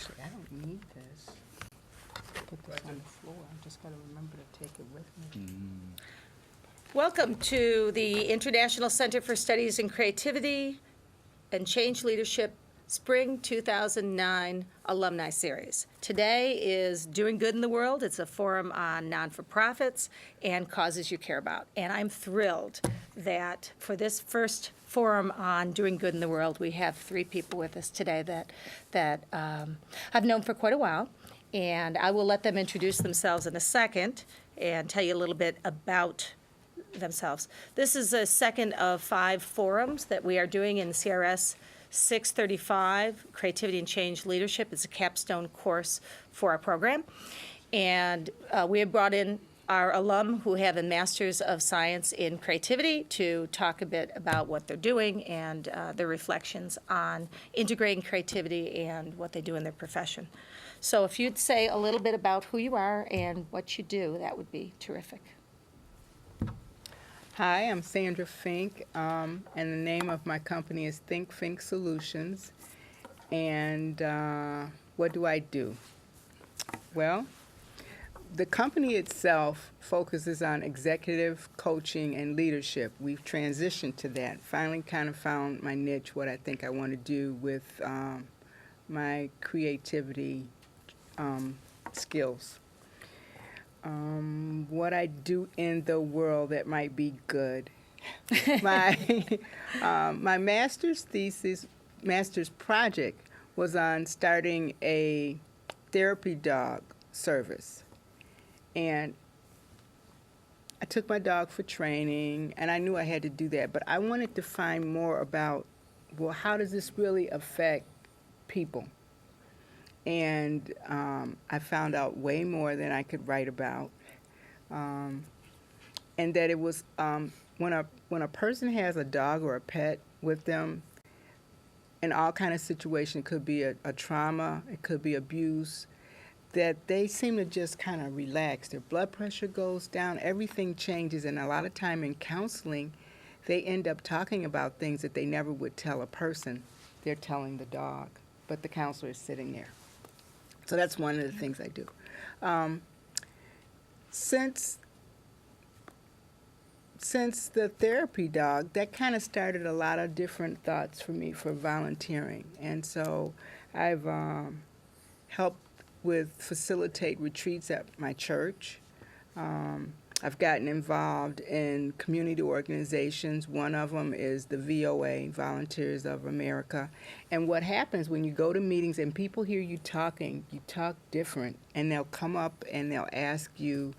Actually, I don't need this. Put this on the floor. I just got to remember to take it with me. Welcome to the International Center for Studies in Creativity and Change Leadership Spring 2009 Alumni Series. Today is Doing Good in the World. It's a forum on non-for-profits and causes you care about. And I'm thrilled that for this first forum on doing good in the world, we have three people with us today that I've known for quite a while. And I will let them introduce themselves in a second and tell you a little bit about themselves. This is a second of 5 forums that we are doing in CRS 635, Creativity and Change Leadership. It's a capstone course for our program. And we have brought in our alum who have a Master's of Science in Creativity to talk a bit about what they're doing and their reflections on integrating creativity and what they do in their profession. So if you'd say a little bit about who you are and what you do, that would be terrific. Hi, I'm Sandra Fink, and the name of my company is Fink Solutions. And what do I do? Well, the company itself focuses on executive coaching and leadership. We've transitioned to that. Finally kind of found my niche, what I think I want to do with my creativity skills. What I do in the world that might be good. My master's project was on starting a therapy dog service. And I took my dog for training, and I knew I had to do that. But I wanted to find more about, well, how does this really affect people? And I found out way more than I could write about. And that it was when a person has a dog or a pet with them, in all kind of situations, it could be a trauma, it could be abuse, that they seem to just kind of relax. Their blood pressure goes down, everything changes, and a lot of time in counseling, they end up talking about things that they never would tell a person. They're telling the dog, but the counselor is sitting there. So that's one of the things I do. Since the therapy dog, that kind of started a lot of different thoughts for me for volunteering. And so I've helped facilitate retreats at my church. I've gotten involved in community organizations. One of them is the VOA, Volunteers of America. And what happens when you go to meetings and people hear you talking, you talk different, and they'll come up and they'll ask you,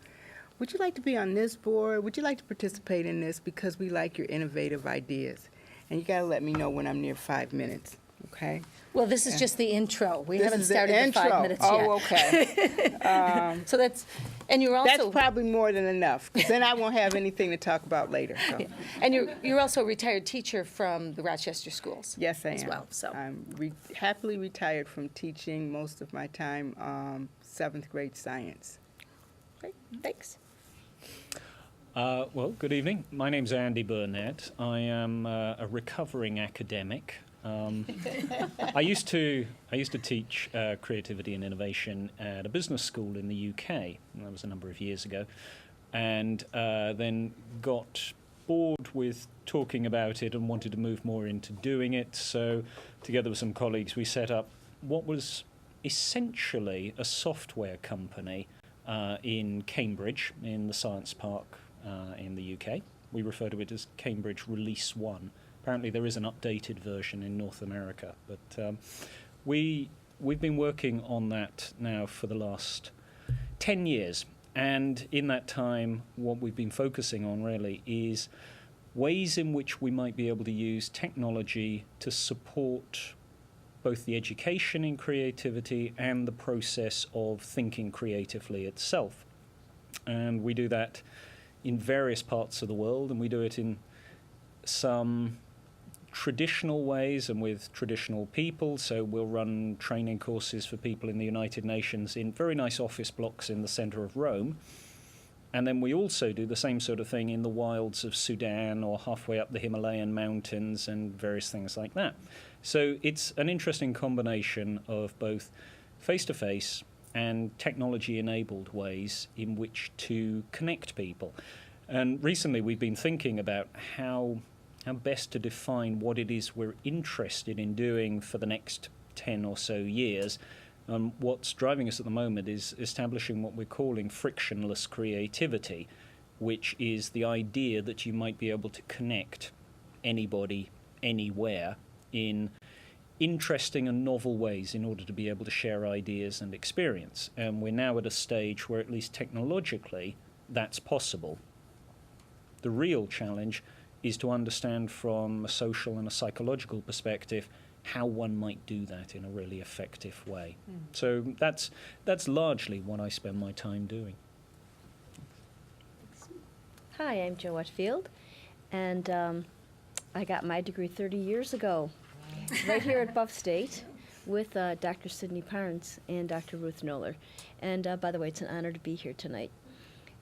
would you like to be on this board? Would you like to participate in this? Because we like your innovative ideas. And you got to let me know when I'm near 5 minutes, okay? Well, this is just the intro. We This haven't is the started the intro. 5 minutes yet. Oh, okay. So that's, and you're also... That's probably more than enough, because then I won't have anything to talk about later. So. Yeah. And you're also a retired teacher from the Rochester schools. Yes, I am. As well, so. I'm happily retired from teaching most of my time 7th grade science. Great, thanks. Well, good evening. My name's Andy Burnett. I am a recovering academic. I used to teach creativity and innovation at a business school in the UK. And that was a number of years ago, and then got bored with talking about it and wanted to move more into doing it. So, together with some colleagues, we set up what was essentially a software company in Cambridge, in the Science Park in the UK. We refer to it as Cambridge Release 1. Apparently there is an updated version in North America, but we've been working on that now for the last 10 years. And in that time, what we've been focusing on really is ways in which we might be able to use technology to support both the education in creativity and the process of thinking creatively itself. And we do that in various parts of the world, and we do it in some traditional ways and with traditional people. So we'll run training courses for people in the United Nations in very nice office blocks in the center of Rome. And then we also do the same sort of thing in the wilds of Sudan or halfway up the Himalayan mountains and various things like that. So it's an interesting combination of both face-to-face and technology-enabled ways in which to connect people. And recently we've been thinking about how best to define what it is we're interested in doing for the next 10 or so years. What's driving us at the moment is establishing what we're calling frictionless creativity, which is the idea that you might be able to connect anybody, anywhere, in interesting and novel ways in order to be able to share ideas and experience. And we're now at a stage where, at least technologically, that's possible. The real challenge is to understand from a social and a psychological perspective how one might do that in a really effective way. So that's largely what I spend my time doing. Hi, I'm Joette Field, and I got my degree 30 years ago, right here at Buff State, with Dr. Sidney Parnes and Dr. Ruth Knoller. And by the way, it's an honor to be here tonight.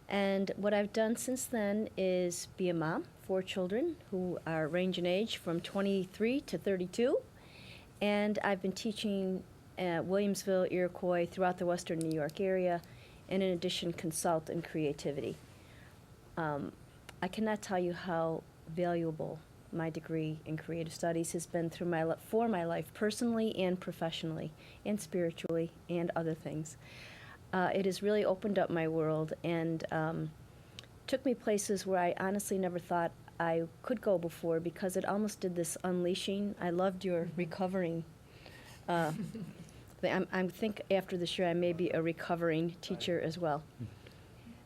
And what I've done since then is be a mom, 4 children who are range in age from 23 to 32. And I've been teaching at Williamsville, Iroquois, throughout the western New York area, and in addition, consult in creativity. I cannot tell you how valuable my degree in creative studies has been for my life, personally and professionally, and spiritually, and other things. It has really opened up my world and took me places where I honestly never thought I could go before, because it almost did this unleashing. I loved your recovering. I think after this year I may be a recovering teacher as well.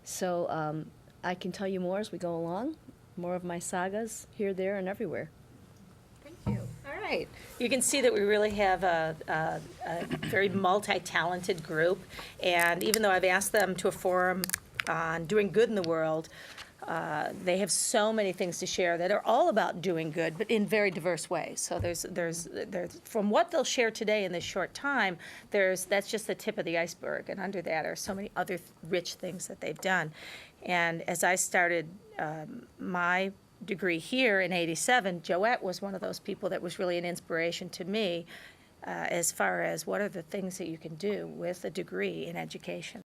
So I can tell you more as we go along, more of my sagas here, there, and everywhere. Thank you. All right. You can see that we really have a very multi-talented group, and even though I've asked them to a forum on doing good in the world, they have so many things to share that are all about doing good, but in very diverse ways. So there's from what they'll share today in this short time, that's just the tip of the iceberg, and under that are so many other rich things that they've done. And as I started my degree here in '87, Joette was one of those people that was really an inspiration to me as far as what are the things that you can do with a degree in education.